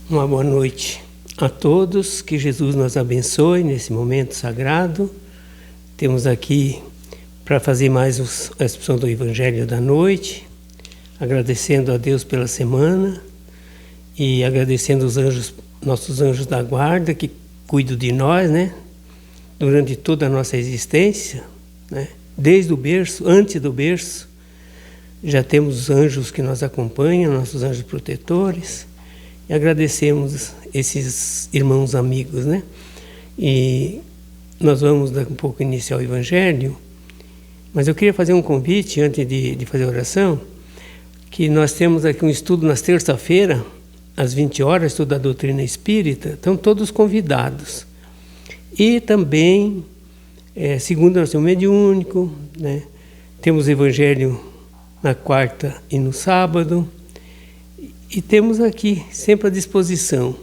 Uma boa noite a todos, que Jesus nos abençoe nesse momento sagrado. Temos aqui para fazer mais a exposição do Evangelho da noite, agradecendo a Deus pela semana e agradecendo os anjos, nossos anjos da guarda que cuidam de nós, né? Durante toda a nossa existência, né? Desde o berço, antes do berço, já temos os anjos que nos acompanham, nossos anjos protetores. E agradecemos esses irmãos amigos, né? E nós vamos daqui um pouco iniciar o Evangelho, mas eu queria fazer um convite antes de fazer a oração, que nós temos aqui um estudo nas terça-feira, às 20 horas, estudo da doutrina espírita, estão todos convidados. E também, segunda nós temos o mediúnico, né? Temos o Evangelho na quarta e no sábado, e temos aqui sempre à disposição.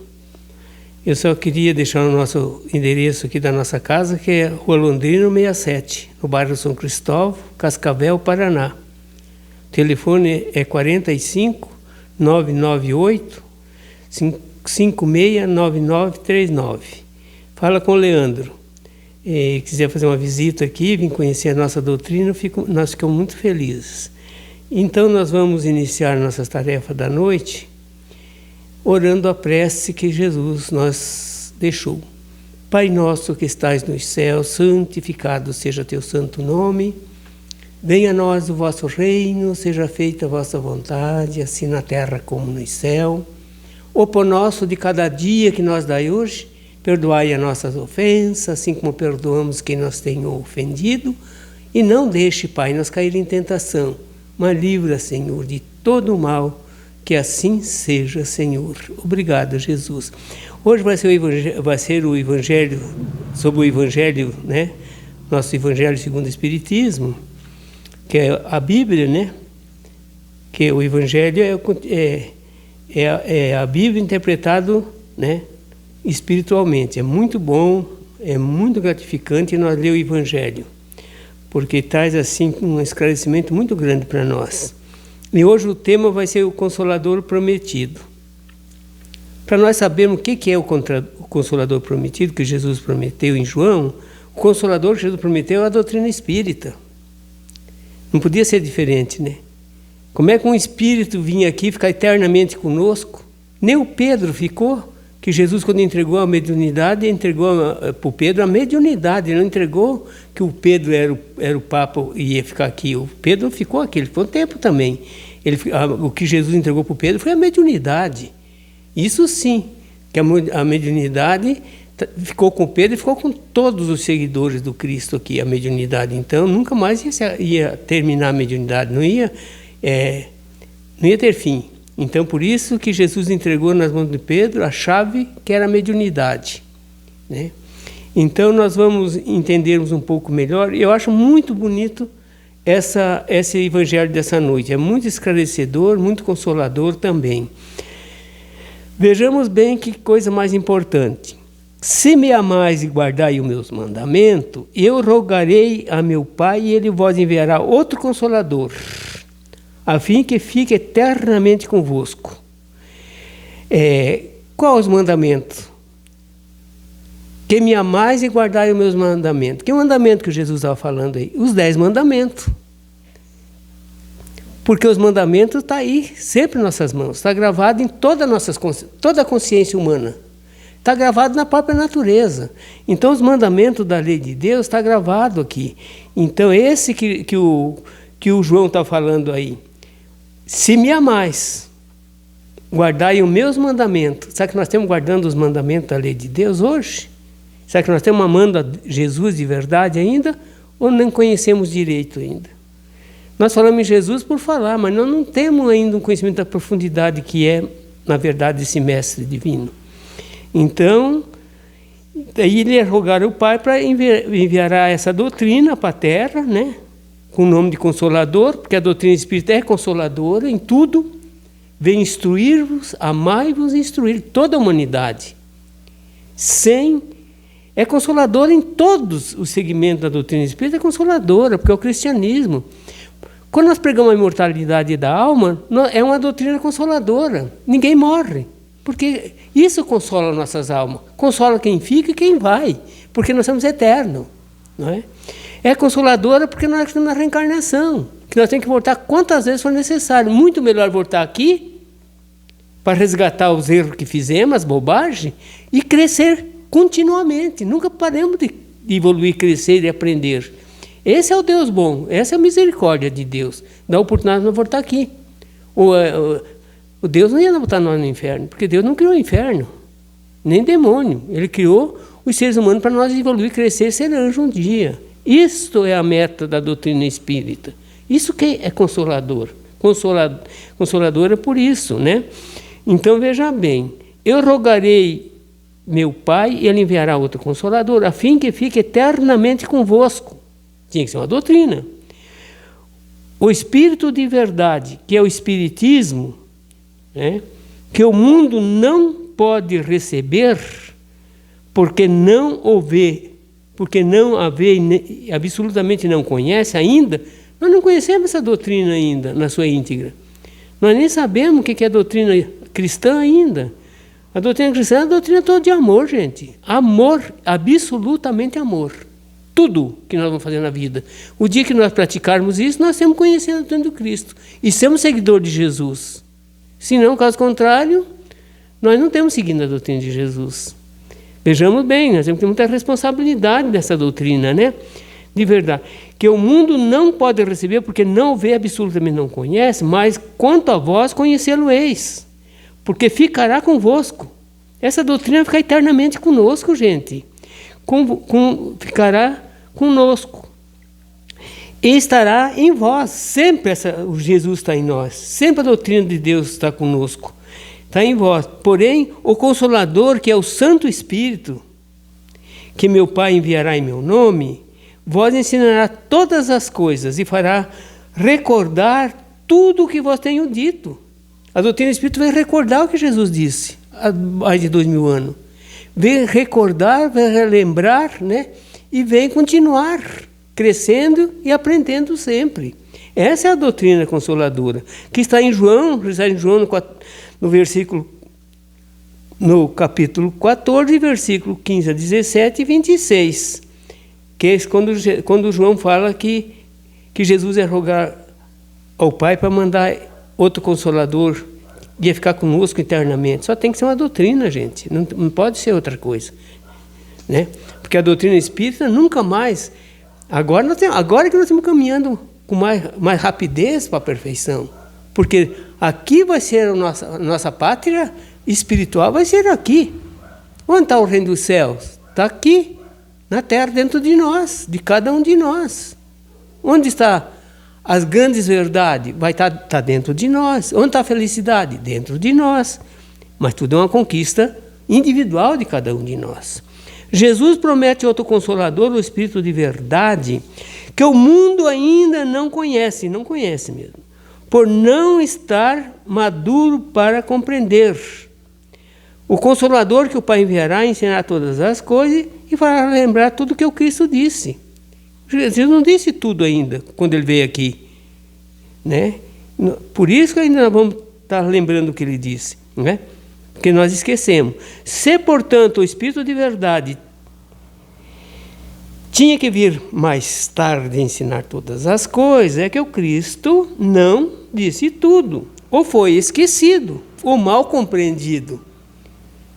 Eu só queria deixar o nosso endereço aqui da nossa casa, que é Rua Londrina 67, no bairro São Cristóvão, Cascavel, Paraná. O telefone é 45 998 569939. Fala com o Leandro. Quiser fazer uma visita aqui, vir conhecer a nossa doutrina, nós ficamos muito felizes. Então nós vamos iniciar nossas tarefas da noite orando a prece que Jesus nos deixou. Pai nosso que estais nos céus, santificado seja teu santo nome. Venha a nós o vosso reino, seja feita a vossa vontade, assim na terra como no céu. O pão nosso de cada dia que nos dai hoje, perdoai as nossas ofensas, assim como perdoamos quem nos tem ofendido. E não deixe, Pai, nos cair em tentação, mas livra, Senhor, de todo o mal, que assim seja, Senhor. Obrigado, Jesus. Hoje vai ser o Evangelho, sobre o Evangelho, né? Nosso Evangelho segundo o Espiritismo, que é a Bíblia, né? Que o Evangelho é a Bíblia interpretado, né? Espiritualmente. É muito bom, é muito gratificante nós ler o Evangelho, porque traz assim um esclarecimento muito grande para nós. E hoje o tema vai ser o Consolador Prometido. Para nós sabermos o que é o Consolador Prometido, que Jesus prometeu em João, o Consolador que Jesus prometeu é a doutrina espírita. Não podia ser diferente, né? Como é que um espírito vinha aqui ficar eternamente conosco? Nem o Pedro ficou. Que Jesus, quando entregou a mediunidade, entregou para o Pedro a mediunidade, ele não entregou que o Pedro era o Papa e ia ficar aqui. O Pedro ficou aqui, ele ficou um tempo também. O que Jesus entregou para o Pedro foi a mediunidade. Isso sim, que a mediunidade ficou com o Pedro e ficou com todos os seguidores do Cristo aqui, a mediunidade. Então, nunca mais ia terminar a mediunidade, não ia ter fim. Então, por isso que Jesus entregou nas mãos de Pedro a chave que era a mediunidade, né? Então, nós vamos entendermos um pouco melhor. Eu acho muito bonito esse evangelho dessa noite. É muito esclarecedor, muito consolador também. Vejamos bem que coisa mais importante. Se me amais e guardai os meus mandamentos, eu rogarei a meu Pai e ele vos enviará outro Consolador, a fim que fique eternamente convosco. Qual os mandamentos? Que me amais e guardai os meus mandamentos. Que mandamento que Jesus estava falando aí? Os 10 mandamentos. Porque os mandamentos estão aí, sempre em nossas mãos. Está gravado em toda a consciência humana. Está gravado na própria natureza. Então, os mandamentos da lei de Deus estão gravados aqui. Então, esse que o João está falando aí. Se me amais, guardai os meus mandamentos. Será que nós estamos guardando os mandamentos da lei de Deus hoje? Será que nós estamos amando a Jesus de verdade ainda? Ou não conhecemos direito ainda? Nós falamos em Jesus por falar, mas nós não temos ainda um conhecimento da profundidade que é, na verdade, esse mestre divino. Então, daí ele ia rogar ao Pai para enviar essa doutrina para a Terra, né? Com o nome de Consolador, porque a doutrina espírita é consoladora em tudo, vem instruir-vos, amai-vos e instruir toda a humanidade. É consoladora em todos os segmentos da doutrina espírita, é consoladora, porque é o cristianismo. Quando nós pregamos a imortalidade da alma, é uma doutrina consoladora. Ninguém morre. Porque isso consola nossas almas. Consola quem fica e quem vai. Porque nós somos eternos. Não é? É consoladora porque nós estamos na reencarnação. Que nós temos que voltar quantas vezes for necessário. Muito melhor voltar aqui para resgatar os erros que fizemos, as bobagens, e crescer continuamente. Nunca paramos de evoluir, crescer e aprender. Esse é o Deus bom. Essa é a misericórdia de Deus. Dá a oportunidade de nós voltar aqui. O Deus não ia botar nós no inferno, porque Deus não criou o inferno, nem demônio. Ele criou os seres humanos para nós evoluir, crescer e ser anjo um dia. Isto é a meta da doutrina espírita. Isso que é consolador. Consolador é por isso, né? Então, veja bem, eu rogarei meu Pai e Ele enviará outro Consolador, a fim que fique eternamente convosco. Tinha que ser uma doutrina. O Espírito de verdade, que é o Espiritismo, né, que o mundo não pode receber, porque não o vê, absolutamente não conhece ainda. Nós não conhecemos essa doutrina ainda, na sua íntegra. Nós nem sabemos o que é a doutrina cristã ainda. A doutrina cristã é a doutrina toda de amor, gente. Amor, absolutamente amor. Tudo que nós vamos fazer na vida. O dia que nós praticarmos isso, nós temos conhecido a doutrina do Cristo. E somos seguidores de Jesus. Se não, caso contrário, nós não temos seguindo a doutrina de Jesus. Vejamos bem, nós temos que ter muita responsabilidade dessa doutrina, né? De verdade. Que o mundo não pode receber porque não vê, absolutamente não conhece, mas quanto a vós conhecê-lo-eis, porque ficará convosco. Essa doutrina vai ficar eternamente conosco, gente. Ficará conosco. E estará em vós. Sempre o Jesus está em nós. Sempre a doutrina de Deus está conosco. Está em vós. Porém, o Consolador, que é o Santo Espírito, que meu Pai enviará em meu nome, vos ensinará todas as coisas e fará recordar tudo o que vos tenho dito. A doutrina espírita vai recordar o que Jesus disse há mais de 2000 anos. Vem recordar, vem relembrar, né? E vem continuar crescendo e aprendendo sempre. Essa é a doutrina consoladora, que está em João, no capítulo 14, versículo 15 a 17 e 26. Que é quando João fala que Jesus ia rogar ao Pai para mandar outro Consolador, ia ficar conosco eternamente. Só tem que ser uma doutrina, gente. Não pode ser outra coisa. Né? Porque a doutrina espírita nunca mais... Agora que nós estamos caminhando com mais rapidez para a perfeição. Porque aqui vai ser a nossa pátria espiritual, vai ser aqui. Onde está o reino dos céus? Está aqui, na terra, dentro de nós, de cada um de nós. Onde está as grandes verdades? Vai estar dentro de nós. Onde está a felicidade? Dentro de nós. Mas tudo é uma conquista individual de cada um de nós. Jesus promete outro Consolador, o Espírito de verdade, que o mundo ainda não conhece mesmo, por não estar maduro para compreender. O Consolador que o Pai enviará ensinará todas as coisas e fará lembrar tudo o que o Cristo disse. Jesus não disse tudo ainda, quando ele veio aqui. Né? Por isso que ainda nós vamos estar lembrando o que ele disse. Né? Porque nós esquecemos. Se, portanto, o Espírito de verdade tinha que vir mais tarde ensinar todas as coisas, é que o Cristo não disse tudo, ou foi esquecido, ou mal compreendido.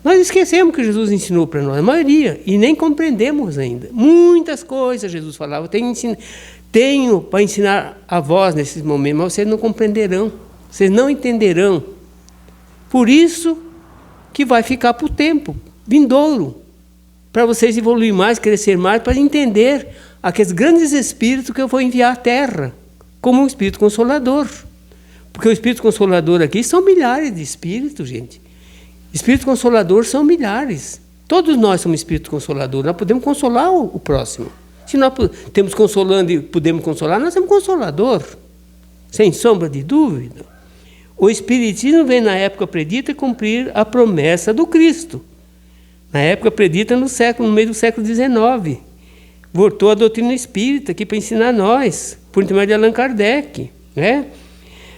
Nós esquecemos que Jesus ensinou para nós, a maioria, e nem compreendemos ainda. Muitas coisas Jesus falava, tenho para ensinar a vós nesses momentos, mas vocês não compreenderão, vocês não entenderão. Por isso que vai ficar para o tempo vindouro, para vocês evoluir mais, crescer mais, para entender aqueles grandes espíritos que eu vou enviar à Terra, como um Espírito Consolador. Porque o Espírito Consolador aqui são milhares de espíritos, gente. Espírito Consolador são milhares. Todos nós somos Espírito Consolador. Nós podemos consolar o próximo. Se nós temos consolando e podemos consolar, nós somos Consolador. Sem sombra de dúvida. O Espiritismo vem na época predita cumprir a promessa do Cristo. Na época predita no meio do século XIX. Voltou a doutrina espírita aqui para ensinar nós, por intermédio de Allan Kardec. Né?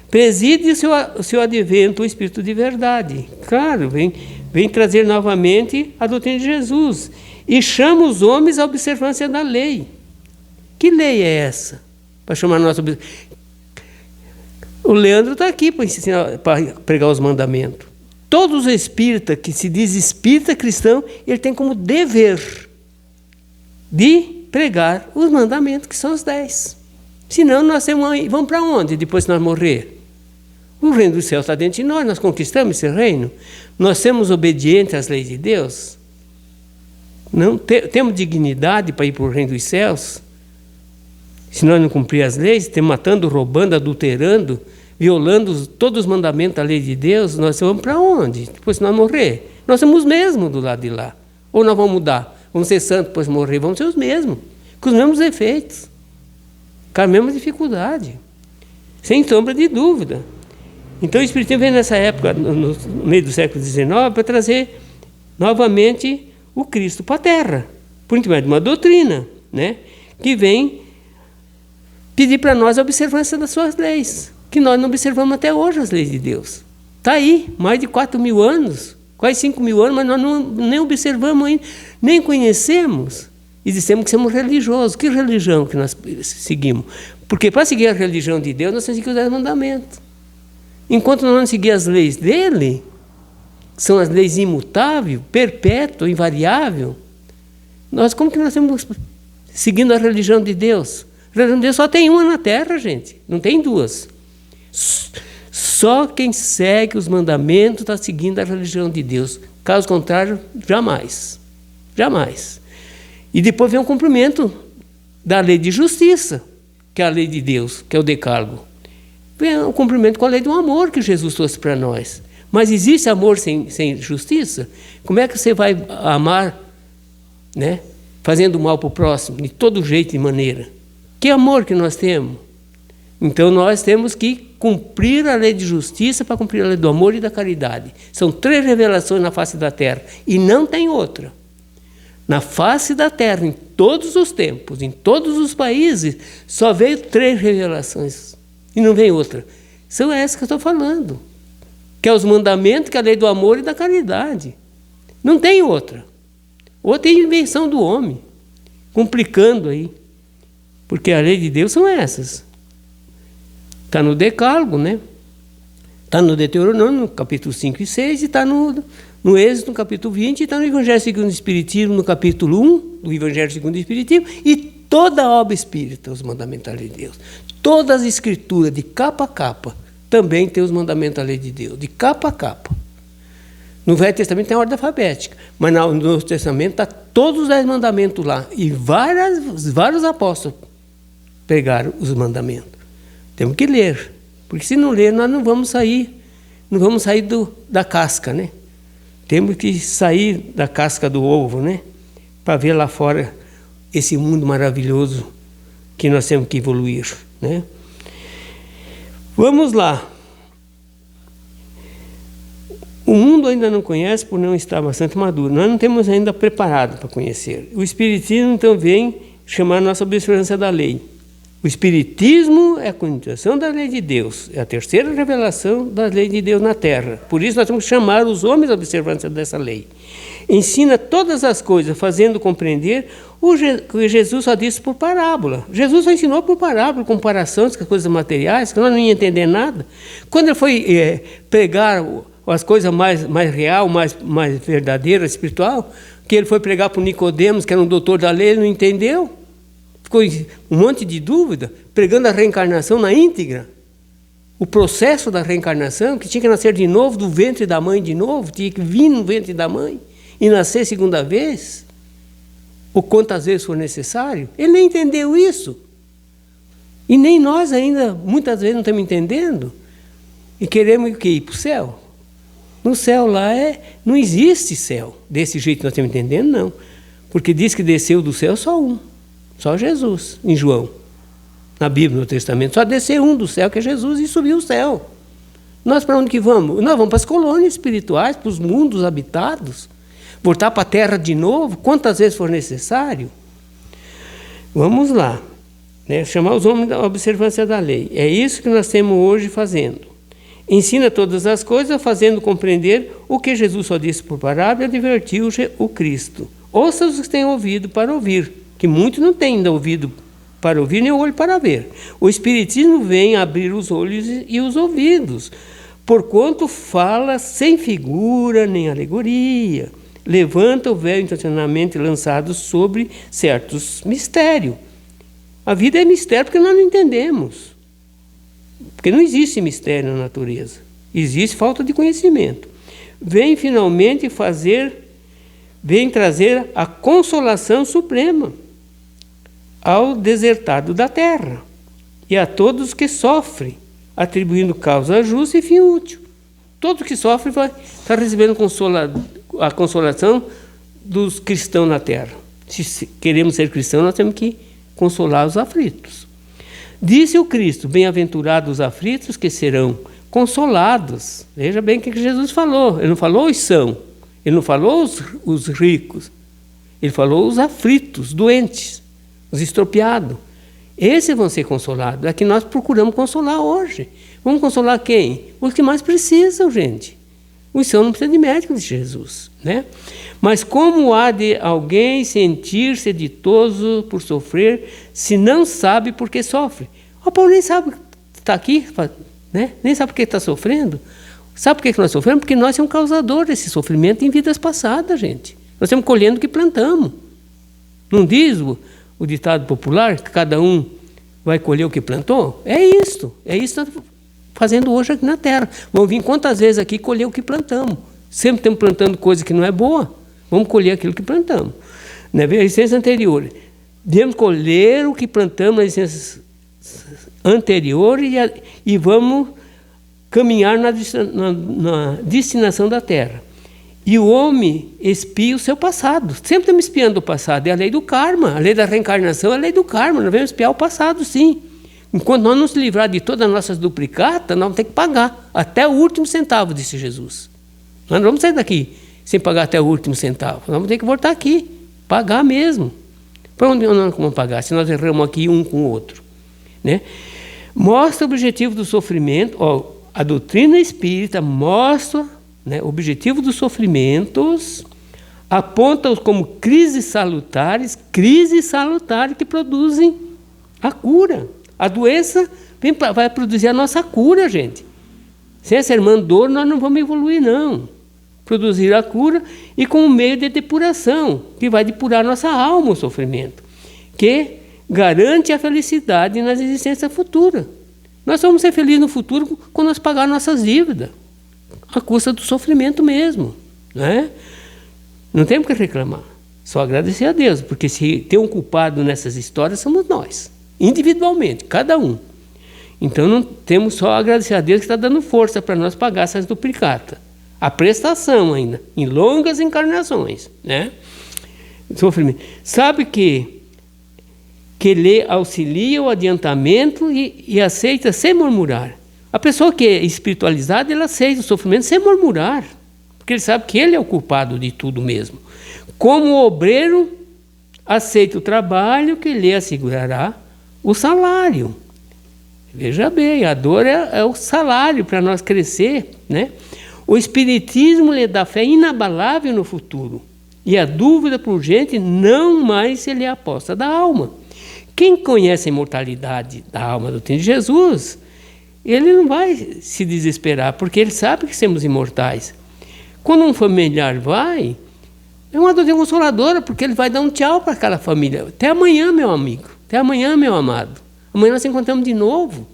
Preside o seu advento, o Espírito de verdade. Claro, vem trazer novamente a doutrina de Jesus. E chama os homens à observância da lei. Que lei é essa? Para chamar a nossa observância. O Leandro está aqui para pregar os mandamentos. Todos os espíritas que se diz espírita cristão, ele tem como dever de pregar os mandamentos, que são os 10. Senão nós vamos para onde depois que nós morrer? O reino do céu está dentro de nós conquistamos esse reino. Nós somos obedientes às leis de Deus. Não temos dignidade para ir para o reino dos céus. Se nós não cumprir as leis, estamos matando, roubando, adulterando, violando todos os mandamentos da lei de Deus, nós vamos para onde? Depois que nós morrer? Nós somos os mesmos do lado de lá. Ou nós vamos mudar? Vamos ser santos depois de morrer? Vamos ser os mesmos, com os mesmos efeitos, com a mesma dificuldade, sem sombra de dúvida. Então o Espiritismo vem nessa época, no meio do século XIX, para trazer novamente o Cristo para a Terra, por intermédio de uma doutrina, né, que vem pedir para nós a observância das suas leis, que nós não observamos até hoje as leis de Deus. Está aí, mais de 4.000 anos, quase 5.000 anos, mas nós nem observamos ainda, nem conhecemos. E dissemos que somos religiosos. Que religião que nós seguimos? Porque para seguir a religião de Deus, nós temos que seguir os 10 mandamentos. Enquanto nós não seguimos as leis dele, que são as leis imutáveis, perpétua, invariável, como que nós estamos seguindo a religião de Deus? A religião de Deus só tem uma na Terra, gente, não tem duas. Só quem segue os mandamentos está seguindo a religião de Deus. Caso contrário, jamais. Jamais. E depois vem o cumprimento da lei de justiça, que é a lei de Deus, que é o decálogo. Vem o cumprimento com a lei do amor que Jesus trouxe para nós. Mas existe amor sem justiça? Como é que você vai amar, né, fazendo mal para o próximo, de todo jeito e maneira? Que amor que nós temos? Então nós temos que cumprir a lei de justiça para cumprir a lei do amor e da caridade. São 3 revelações na face da terra e não tem outra. Na face da terra, em todos os tempos, em todos os países, só veio 3 revelações e não vem outra. São essas que eu estou falando, que é os mandamentos, que é a lei do amor e da caridade. Não tem outra. Outra é a invenção do homem, complicando aí, porque a lei de Deus são essas. Está no Decálogo, né? Está no Deuteronômio, no capítulo 5 e 6, e está no Êxodo, no capítulo 20, e está no Evangelho segundo o Espiritismo, no capítulo 1, do Evangelho segundo o Espiritismo, e toda a obra espírita, os mandamentos da lei de Deus. Todas as escrituras, de capa a capa, também tem os mandamentos da lei de Deus, de capa a capa. No Velho Testamento tem a ordem alfabética, mas no Novo Testamento está todos os 10 mandamentos lá, e vários apóstolos pregaram os mandamentos. Temos que ler, porque se não ler, nós não vamos sair da casca, né? Temos que sair da casca do ovo, né? Para ver lá fora esse mundo maravilhoso que nós temos que evoluir, né? Vamos lá. O mundo ainda não conhece por não estar bastante maduro. Nós não temos ainda preparado para conhecer. O Espiritismo, então, vem chamar a nossa observância da lei. O Espiritismo é a continuação da lei de Deus, é a terceira revelação da lei de Deus na Terra. Por isso nós temos que chamar os homens à observância dessa lei. Ensina todas as coisas, fazendo compreender o que Jesus só disse por parábola. Jesus só ensinou por parábola, comparações com as coisas materiais, que nós não íamos entender nada. Quando ele foi pregar as coisas mais real, mais verdadeira, espiritual, que ele foi pregar para o Nicodemos, que era um doutor da lei, ele não entendeu. Ficou um monte de dúvida, pregando a reencarnação na íntegra. O processo da reencarnação, que tinha que nascer de novo, do ventre da mãe de novo, tinha que vir no ventre da mãe e nascer segunda vez, ou quantas vezes for necessário. Ele nem entendeu isso. E nem nós ainda, muitas vezes, não estamos entendendo. E queremos o quê? Ir para o céu. No céu lá não existe céu. Desse jeito que nós estamos entendendo, não. Porque diz que desceu do céu só um. Só Jesus, em João. Na Bíblia, no Testamento, só desceu um do céu, que é Jesus, e subiu o céu. Nós para onde que vamos? Nós vamos para as colônias espirituais, para os mundos habitados, voltar para a terra de novo, quantas vezes for necessário. Vamos lá. né? Chamar os homens à observância da lei. É isso que nós temos hoje fazendo. Ensina todas as coisas, fazendo compreender o que Jesus só disse por parábola e advertiu o Cristo. Ouça os que têm ouvido para ouvir, que muitos não têm ainda ouvido para ouvir, nem o olho para ver. O Espiritismo vem abrir os olhos e os ouvidos, porquanto fala sem figura nem alegoria, levanta o véu intencionalmente lançado sobre certos mistérios. A vida é mistério porque nós não entendemos. Porque não existe mistério na natureza. Existe falta de conhecimento. Vem finalmente vem trazer a consolação suprema ao desertado da terra e a todos que sofrem, atribuindo causa justa e fim útil. Todo que sofre vai estar recebendo a consolação dos cristãos na terra. Se queremos ser cristãos, nós temos que consolar os aflitos. Disse o Cristo: bem-aventurados os aflitos que serão consolados. Veja bem o que Jesus falou. Ele não falou os são, ele não falou os ricos, ele falou os aflitos, doentes, os estropiados. Esses vão ser consolados. É que nós procuramos consolar hoje. Vamos consolar quem? Os que mais precisam, gente. Os são não precisam de médico, de Jesus, né? Mas como há de alguém sentir-se ditoso por sofrer, se não sabe por que sofre? O Paulo nem sabe que está aqui, né? Nem sabe por que está sofrendo. Sabe por que nós sofremos? Porque nós somos causadores desse sofrimento em vidas passadas, gente. Nós estamos colhendo o que plantamos. Não diz o ditado popular que cada um vai colher o que plantou? É isso que nós estamos fazendo hoje aqui na Terra. Vamos vir quantas vezes aqui colher o que plantamos. Sempre estamos plantando coisa que não é boa, vamos colher aquilo que plantamos. Na licença anterior, devemos colher o que plantamos na licença anterior e vamos caminhar na destinação da Terra. E o homem espia o seu passado. Sempre estamos espiando o passado. É a lei do karma. A lei da reencarnação é a lei do karma. Nós vamos espiar o passado, sim. Enquanto nós não nos livrar de todas as nossas duplicatas, nós vamos ter que pagar. Até o último centavo, disse Jesus. Nós não vamos sair daqui sem pagar até o último centavo. Nós vamos ter que voltar aqui. Pagar mesmo. Para onde nós vamos pagar? Se nós erramos aqui um com o outro. Né? Mostra o objetivo do sofrimento. A doutrina espírita mostra, né, o objetivo dos sofrimentos, aponta-os como crises salutares que produzem a cura. A doença vai produzir a nossa cura, gente. Sem essa irmã dor, nós não vamos evoluir, não. Produzir a cura e com um meio de depuração, que vai depurar nossa alma, o sofrimento, que garante a felicidade na existência futura. Nós vamos ser felizes no futuro quando nós pagarmos nossas dívidas, à custa do sofrimento mesmo, né? Não temos que reclamar, só agradecer a Deus, porque se tem um culpado nessas histórias somos nós, individualmente, cada um. Então não temos só a agradecer a Deus que está dando força para nós pagar essas duplicatas. A prestação ainda, em longas encarnações, né? Sofrimento. Sabe que lhe auxilia o adiantamento e aceita sem murmurar. A pessoa que é espiritualizada, ela aceita o sofrimento sem murmurar, porque ele sabe que ele é o culpado de tudo mesmo. Como o obreiro aceita o trabalho que lhe assegurará o salário. Veja bem, a dor é o salário para nós crescer, né? O Espiritismo lhe dá fé inabalável no futuro, e a dúvida urgente não mais se lhe aposta da alma. Quem conhece a imortalidade da alma do tempo de Jesus, ele não vai se desesperar, porque ele sabe que somos imortais. Quando um familiar vai, é uma doutrina consoladora, porque ele vai dar um tchau para aquela família. Até amanhã, meu amigo. Até amanhã, meu amado. Amanhã nós nos encontramos de novo.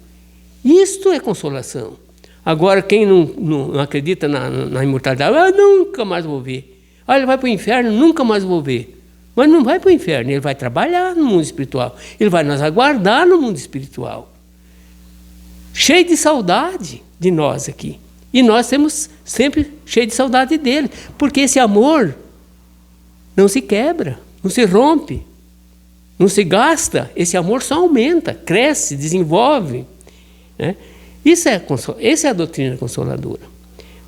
Isto é consolação. Agora, quem não acredita na imortalidade, nunca mais vou ver. Ele vai para o inferno, nunca mais vou ver. Mas não vai para o inferno, ele vai trabalhar no mundo espiritual. Ele vai nos aguardar no mundo espiritual. Cheio de saudade de nós aqui. E nós temos sempre cheio de saudade dele. Porque esse amor não se quebra, não se rompe, não se gasta. Esse amor só aumenta, cresce, desenvolve, né? Essa é a doutrina consoladora.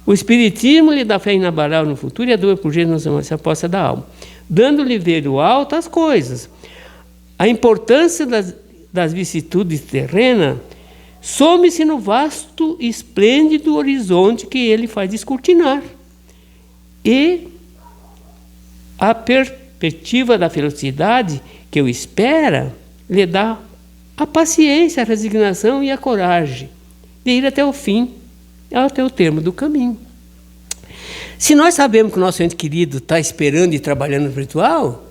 O Espiritismo lhe dá fé inabalável no futuro e a dor por jeito não se aposta da alma, dando-lhe ver do alto as coisas. A importância das vicissitudes terrenas, some-se no vasto e esplêndido horizonte que ele faz descortinar. E a perspectiva da felicidade que o espera lhe dá a paciência, a resignação e a coragem de ir até o fim, até o termo do caminho. Se nós sabemos que o nosso ente querido está esperando e trabalhando no espiritual,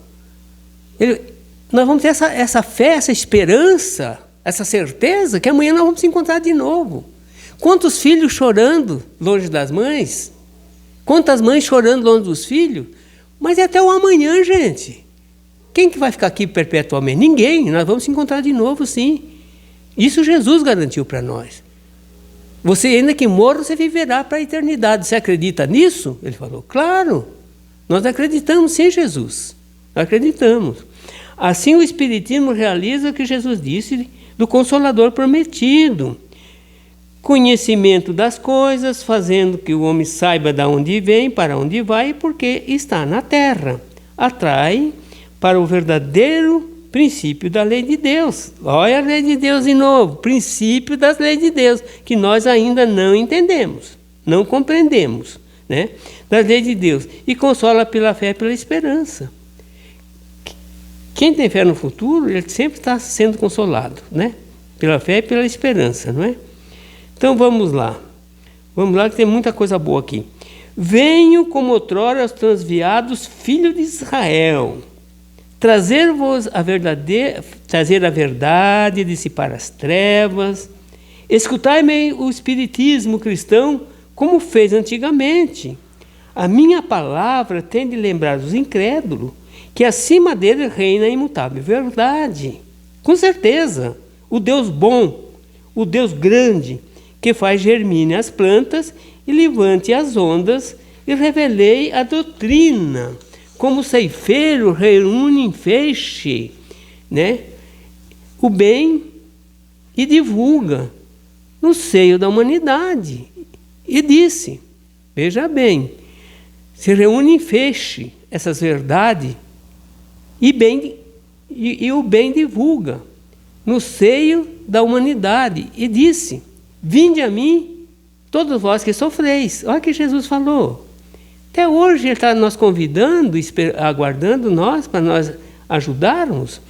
nós vamos ter essa fé, essa esperança, essa certeza que amanhã nós vamos se encontrar de novo. Quantos filhos chorando longe das mães? Quantas mães chorando longe dos filhos? Mas é até o amanhã, gente. Quem que vai ficar aqui perpetuamente? Ninguém. Nós vamos se encontrar de novo, sim. Isso Jesus garantiu para nós. Você, ainda que morra, você viverá para a eternidade. Você acredita nisso? Ele falou, claro. Nós acreditamos sim, Jesus. Acreditamos. Assim o Espiritismo realiza o que Jesus disse do Consolador prometido. Conhecimento das coisas, fazendo que o homem saiba de onde vem, para onde vai e por que está na terra. Atrai para o verdadeiro princípio da lei de Deus. Olha a lei de Deus de novo, princípio das leis de Deus, que nós ainda não entendemos, não compreendemos, né? Das leis de Deus. E consola pela fé e pela esperança. Quem tem fé no futuro, ele sempre está sendo consolado, né? Pela fé e pela esperança, não é? Então vamos lá que tem muita coisa boa aqui. Venho como outrora os transviados filhos de Israel, trazer-vos trazer a verdade, dissipar as trevas, escutai-me o espiritismo cristão como fez antigamente. A minha palavra tem de lembrar os incrédulos que acima dele reina a imutável verdade. Com certeza, o Deus bom, o Deus grande, que faz germine as plantas e levante as ondas e revelei a doutrina. Como ceifeiro reúne em feixe, né, o bem e divulga no seio da humanidade. E disse, veja bem, se reúne em feixe essas verdades e o bem divulga no seio da humanidade. E disse, vinde a mim, todos vós que sofreis. Olha o que Jesus falou. Até hoje ele está nos convidando, aguardando nós, para nós ajudarmos.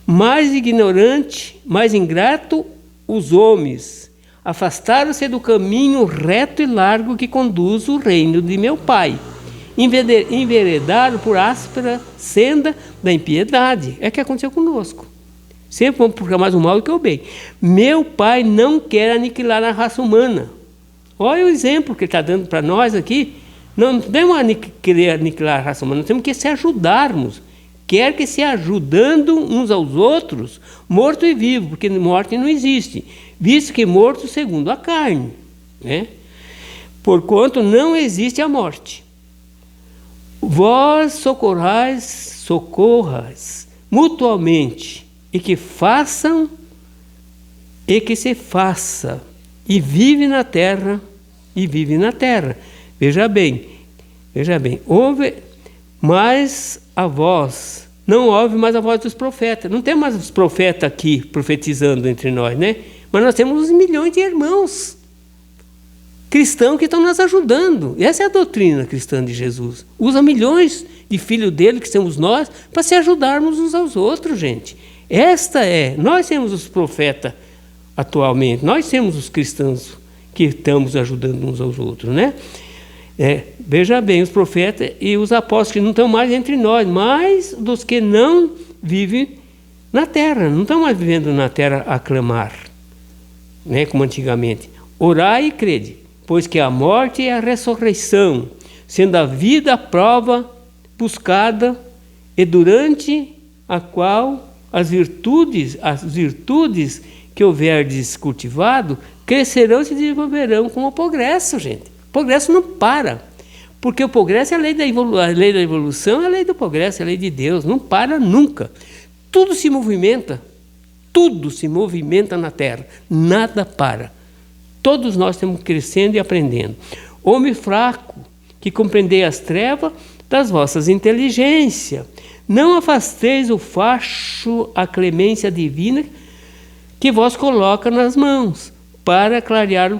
Mais ignorante, mais ingrato, os homens afastaram-se do caminho reto e largo que conduz o reino de meu Pai. Enveredaram por áspera senda da impiedade. É o que aconteceu conosco. Sempre vamos procurar mais o mal do que o bem. Meu Pai não quer aniquilar a raça humana. Olha o exemplo que ele está dando para nós aqui. Não temos que querer aniquilar a raça humana, nós temos que se ajudarmos. Quer que se ajudando uns aos outros, morto e vivo, porque morte não existe, visto que morto segundo a carne, né? Porquanto não existe a morte. Vós socorrais mutuamente, e que façam, e que se faça, e vive na terra. Veja bem, ouve mais a voz, não ouve mais a voz dos profetas. Não tem mais os profetas aqui profetizando entre nós, né? Mas nós temos uns milhões de irmãos cristãos que estão nos ajudando. Essa é a doutrina cristã de Jesus. Usa milhões de filhos dele, que somos nós, para se ajudarmos uns aos outros, gente. Nós temos os profetas atualmente, nós temos os cristãos que estamos ajudando uns aos outros, né? Veja bem, os profetas e os apóstolos que não estão mais entre nós, mas dos que não vivem na terra, não estão mais vivendo na terra a clamar, né, como antigamente. Orai e crede, pois que a morte é a ressurreição, sendo a vida a prova buscada, e durante a qual as virtudes que houverdes cultivado, crescerão e se desenvolverão com o progresso, gente. O progresso não para, porque o progresso é a lei da evolução, é a lei do progresso, é a lei de Deus, não para nunca. Tudo se movimenta na Terra, nada para. Todos nós estamos crescendo e aprendendo. Homem fraco, que compreendei as trevas das vossas inteligências, não afasteis o facho à clemência divina, que vos coloca nas mãos, para clarear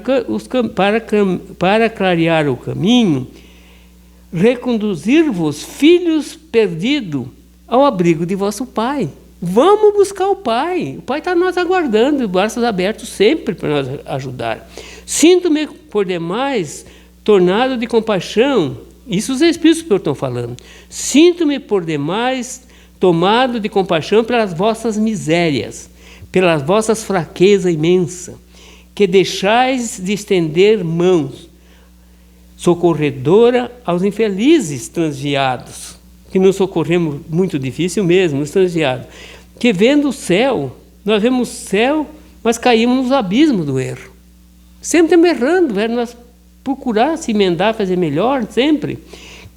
o caminho, reconduzir-vos, filhos perdidos, ao abrigo de vosso Pai. Vamos buscar o Pai. O Pai está nos aguardando, de braços abertos sempre para nos ajudar. Sinto-me por demais tornado de compaixão. Isso os Espíritos estão falando. Sinto-me por demais tomado de compaixão pelas vossas misérias, pelas vossas fraquezas imensas, que deixais de estender mãos, socorredora aos infelizes transviados, que nos socorremos muito difícil mesmo, os transviados, que vendo o céu, nós vemos o céu, mas caímos nos abismos do erro. Sempre estamos errando, nós procurar se emendar, fazer melhor, sempre.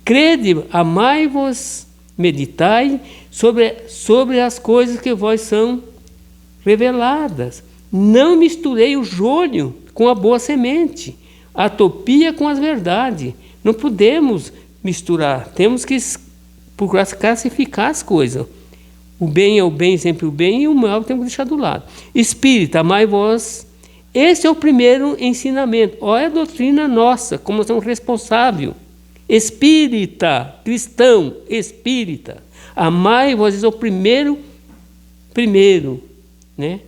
Crede, amai-vos, meditai sobre as coisas que vós são reveladas. Não misturei o joio com a boa semente, a utopia com as verdades. Não podemos misturar, temos que procurar classificar as coisas. O bem é o bem, sempre o bem, e o mal temos que deixar do lado. Espírita, amai-vos. Esse é o primeiro ensinamento. Olha a doutrina nossa, como nós somos responsáveis. Espírita, cristão, espírita. Amai-vos, esse é o primeiro, né?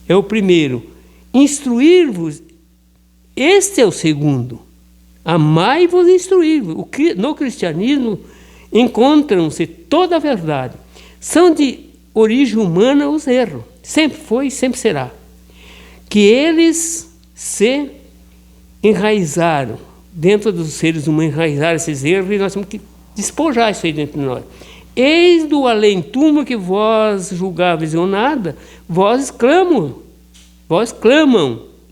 É o primeiro. Instruir-vos, este é o segundo. Amai-vos e instruir-vos. No cristianismo encontram-se toda a verdade. São de origem humana os erros. Sempre foi e sempre será. Que eles se enraizaram dentro dos seres humanos, enraizaram esses erros, e nós temos que despojar isso aí dentro de nós. Eis do além-túmulo que vós julgáveis ou nada, vós clamam,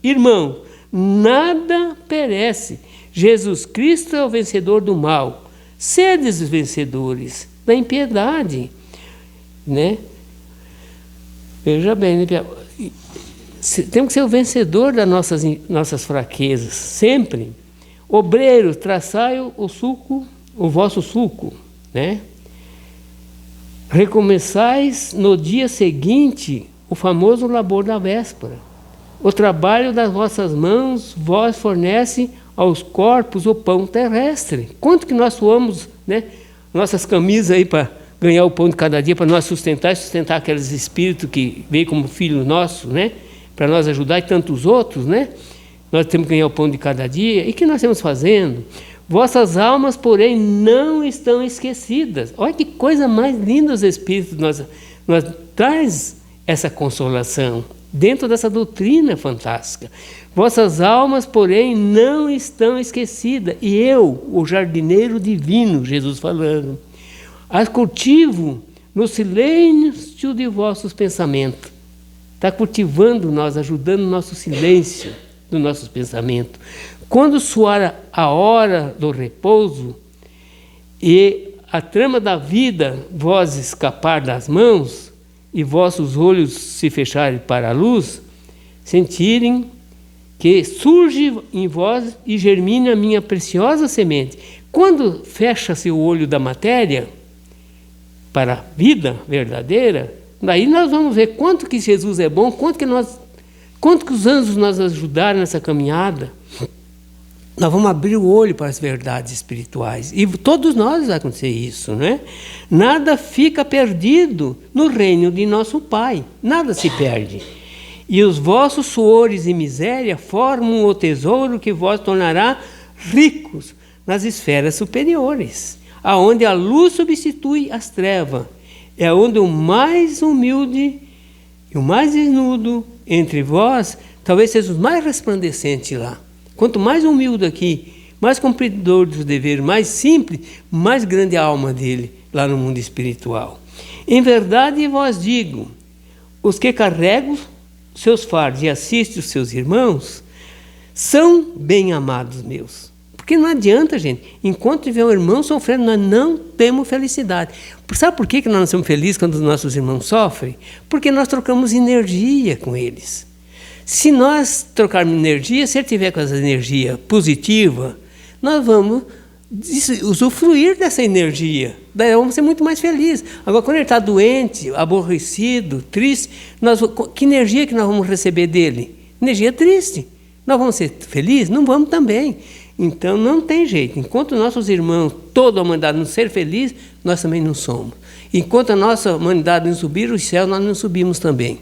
irmão, nada perece. Jesus Cristo é o vencedor do mal. Sedes os vencedores da impiedade, né? Veja bem, né? Temos que ser o vencedor das nossas fraquezas, sempre. Obreiros, traçai o vosso suco, né? Recomeçais no dia seguinte o famoso labor da véspera. O trabalho das vossas mãos vós fornece aos corpos o pão terrestre. Quanto que nós suamos, né? Nossas camisas aí para ganhar o pão de cada dia, para nós sustentar e sustentar aqueles espíritos que veio como filho nosso, né? Para nós ajudar e tantos outros, né? Nós temos que ganhar o pão de cada dia. E o que nós estamos fazendo? Vossas almas, porém, não estão esquecidas. Olha que coisa mais linda os Espíritos nós traz essa consolação dentro dessa doutrina fantástica. Vossas almas, porém, não estão esquecidas. E eu, o jardineiro divino, Jesus falando, as cultivo no silêncio de vossos pensamentos. Está cultivando nós, ajudando o nosso silêncio do nossos pensamentos. Quando soar a hora do repouso e a trama da vida vós escapar das mãos e vossos olhos se fecharem para a luz, sentirem que surge em vós e germina a minha preciosa semente. Quando fecha-se o olho da matéria para a vida verdadeira, daí nós vamos ver quanto que Jesus é bom, quanto que os anjos nos ajudaram nessa caminhada. Nós vamos abrir o olho para as verdades espirituais. E todos nós vai acontecer isso, né? Nada fica perdido no reino de nosso Pai. Nada se perde. E os vossos suores e miséria formam o tesouro que vos tornará ricos nas esferas superiores, aonde a luz substitui as trevas. É onde o mais humilde e o mais desnudo entre vós, talvez seja o mais resplandecente lá. Quanto mais humilde aqui, mais cumpridor dos deveres, mais simples, mais grande a alma dele lá no mundo espiritual. Em verdade vos digo, os que carregam seus fardos e assistem os seus irmãos, são bem amados meus. Porque não adianta, gente, enquanto tiver um irmão sofrendo, nós não temos felicidade. Sabe por que nós não somos felizes quando os nossos irmãos sofrem? Porque nós trocamos energia com eles. Se nós trocarmos energia, se ele tiver com essa energia positiva, nós vamos usufruir dessa energia. Daí vamos ser muito mais felizes. Agora, quando ele está doente, aborrecido, triste, que energia que nós vamos receber dele? Energia triste. Nós vamos ser felizes? Não vamos também. Então, não tem jeito. Enquanto nossos irmãos, toda a humanidade não ser feliz, nós também não somos. Enquanto a nossa humanidade não subir o céu, nós não subimos também.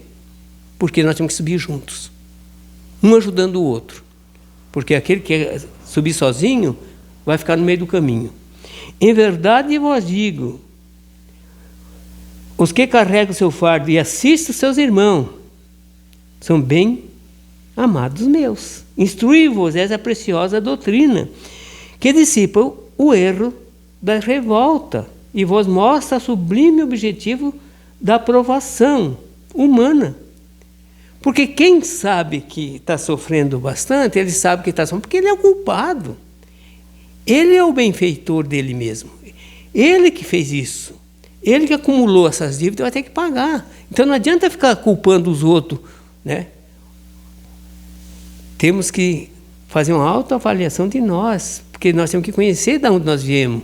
Porque nós temos que subir juntos. Um ajudando o outro. Porque aquele que quer subir sozinho vai ficar no meio do caminho. Em verdade vos digo, os que carregam o seu fardo e assistem os seus irmãos, são bem amados meus. Instrui-vos essa preciosa doutrina, que dissipa o erro da revolta e vos mostra o sublime objetivo da aprovação humana. Porque quem sabe que está sofrendo bastante, ele sabe que está sofrendo porque ele é o culpado. Ele é o benfeitor dele mesmo. Ele que fez isso. Ele que acumulou essas dívidas vai ter que pagar. Então não adianta ficar culpando os outros, né? Temos que fazer uma autoavaliação de nós, porque nós temos que conhecer de onde nós viemos.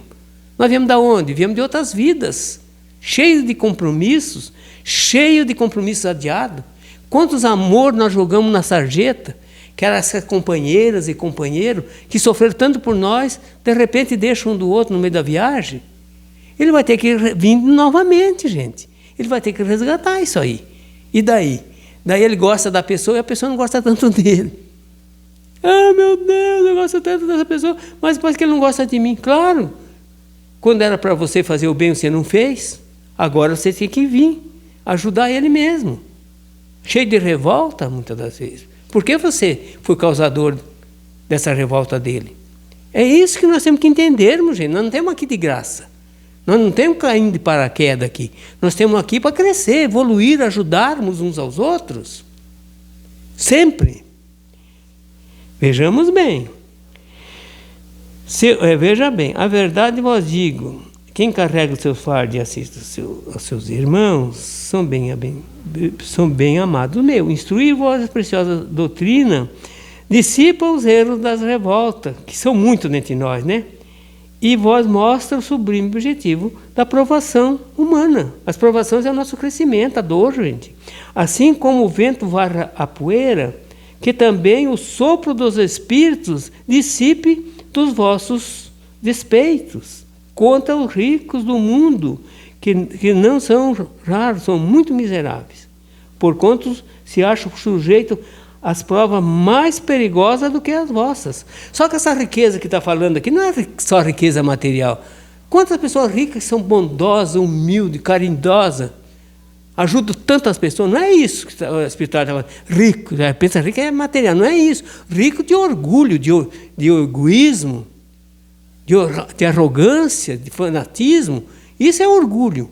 Nós viemos de onde? Viemos de outras vidas, cheio de compromissos adiados. Quantos amor nós jogamos na sarjeta, que eram essas companheiras e companheiros que sofreram tanto por nós, de repente deixam um do outro no meio da viagem. Ele vai ter que vir novamente, gente. Ele vai ter que resgatar isso aí. E daí? Daí ele gosta da pessoa e a pessoa não gosta tanto dele. Ah, meu Deus, eu gosto tanto dessa pessoa, mas parece que ele não gosta de mim. Claro, quando era para você fazer o bem, você não fez. Agora você tem que vir ajudar ele mesmo. Cheio de revolta, muitas das vezes. Por que você foi causador dessa revolta dele? É isso que nós temos que entendermos, gente. Nós não temos aqui de graça. Nós não temos caindo de paraquedas aqui. Nós temos aqui para crescer, evoluir, ajudarmos uns aos outros. Sempre. Vejamos bem. Veja bem, a verdade vos digo, quem carrega o seu fardo e assiste aos seus irmãos, são bem amados meus. Instruir-vos a preciosa doutrina, dissipa os erros das revoltas, que são muitos entre nós, né? E vos mostra o sublime objetivo da provação humana. As provações é o nosso crescimento, a dor, gente. Assim como o vento varra a poeira, que também o sopro dos espíritos dissipe dos vossos despeitos contra os ricos do mundo, que não são raros, são muito miseráveis, porquanto se acham sujeitos às provas mais perigosas do que as vossas. Só que essa riqueza que está falando aqui não é só riqueza material. Quantas pessoas ricas são bondosas, humildes, carinhosas, ajudam tantas pessoas? Não é isso que o espiritual está falando. Rico, pensa rico é material, não é isso. Rico de orgulho, de egoísmo, de arrogância, de fanatismo. Isso é orgulho.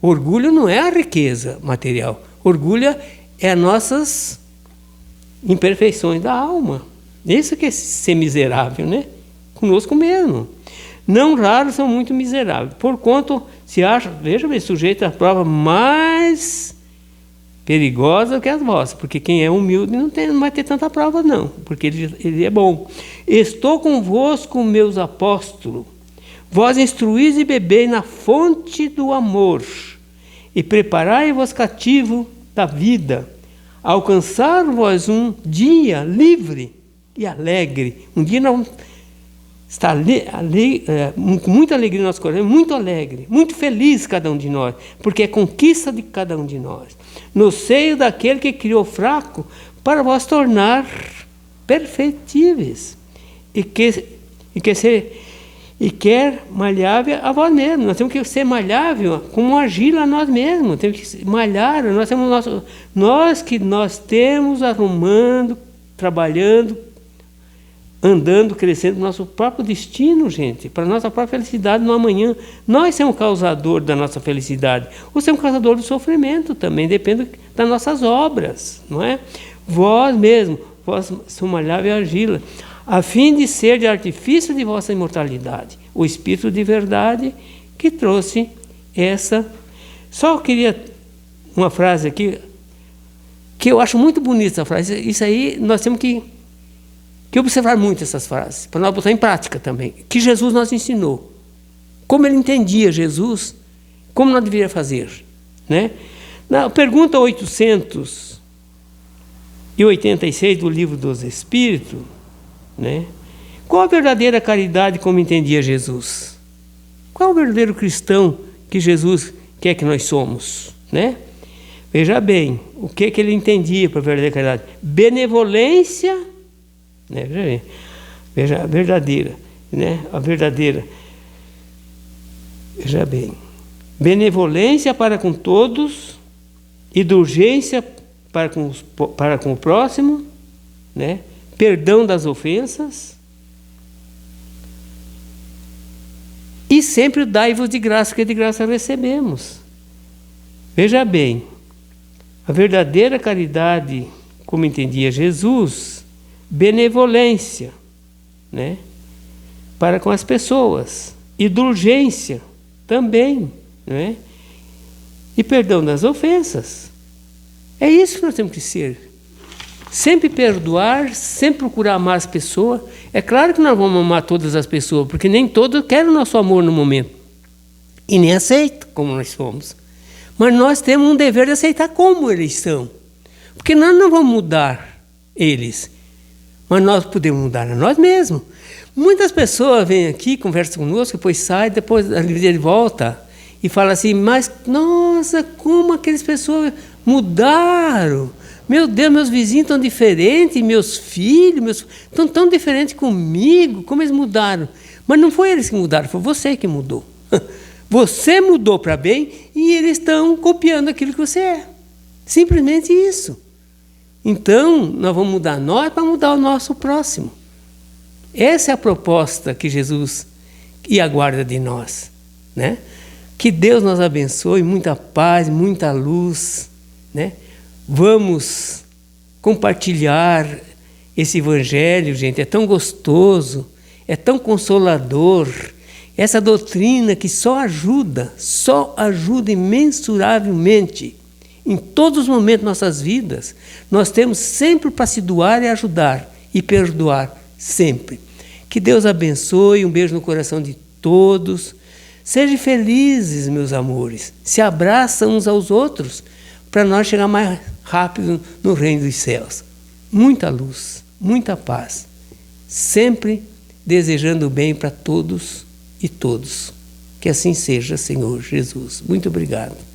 Orgulho não é a riqueza material. Orgulho é as nossas imperfeições da alma. Isso que é ser miserável, né? Conosco mesmo. Não raros são muito miseráveis, porquanto se acham, veja bem, sujeito à prova mais perigosa que as vossas, porque quem é humilde não vai ter tanta prova não, porque ele é bom. Estou convosco, meus apóstolos, vós instruís e bebeis na fonte do amor, e preparai-vos cativo da vida, alcançar-vos um dia livre e alegre. Um dia não está com muita alegria no nosso coração, muito alegre, muito feliz cada um de nós, porque é conquista de cada um de nós. No seio daquele que criou fraco, para vos tornar perfeitíveis, e quer malhável a vós mesmos. Nós temos que ser malhável como argila a nós mesmos, temos que malhar, nós temos arrumando, trabalhando, andando, crescendo para o nosso próprio destino, gente, para a nossa própria felicidade no amanhã. Nós somos causador da nossa felicidade, ou somos causador do sofrimento também, depende das nossas obras, não é? Vós mesmo, vós sois malhável argila, a fim de ser de artifício de vossa imortalidade, o Espírito de verdade que trouxe essa. Só eu queria uma frase aqui, que eu acho muito bonita essa frase. Isso aí nós temos que que observar muito essas frases, para nós botar em prática também, que Jesus nos ensinou. Como ele entendia Jesus, como nós deveríamos fazer, né? Na pergunta 886 do Livro dos Espíritos, né? Qual a verdadeira caridade como entendia Jesus? Qual é o verdadeiro cristão que Jesus quer que nós somos, né? Veja bem, o que ele entendia por verdadeira caridade? Benevolência, né? Veja a verdadeira, né? A verdadeira. Veja bem, benevolência para com todos, indulgência para com o próximo, né? Perdão das ofensas, e sempre dai-vos de graça, que de graça recebemos. Veja bem, a verdadeira caridade, como entendia Jesus, benevolência, né? Para com as pessoas, indulgência também, né? E perdão das ofensas. É isso que nós temos que ser. Sempre perdoar, sempre procurar amar as pessoas. É claro que nós vamos amar todas as pessoas, porque nem todos querem o nosso amor no momento. E nem aceitam como nós somos. Mas nós temos um dever de aceitar como eles são. Porque nós não vamos mudar eles. Mas nós podemos mudar a nós mesmos. Muitas pessoas vêm aqui, conversam conosco, depois saem, depois ele volta e fala assim, mas nossa, como aquelas pessoas mudaram. Meu Deus, meus vizinhos estão diferentes, meus filhos estão tão diferentes comigo, como eles mudaram. Mas não foi eles que mudaram, foi você que mudou. Você mudou para bem e eles estão copiando aquilo que você é. Simplesmente isso. Então, nós vamos mudar nós para mudar o nosso próximo. Essa é a proposta que Jesus aguarda de nós, né? Que Deus nos abençoe, muita paz, muita luz, né? Vamos compartilhar esse evangelho, gente, é tão gostoso, é tão consolador. Essa doutrina que só ajuda imensuravelmente. Em todos os momentos de nossas vidas, nós temos sempre para se doar e ajudar e perdoar, sempre. Que Deus abençoe, um beijo no coração de todos. Sejam felizes, meus amores. Se abraçam uns aos outros para nós chegar mais rápido no reino dos céus. Muita luz, muita paz. Sempre desejando o bem para todos e todos. Que assim seja, Senhor Jesus. Muito obrigado.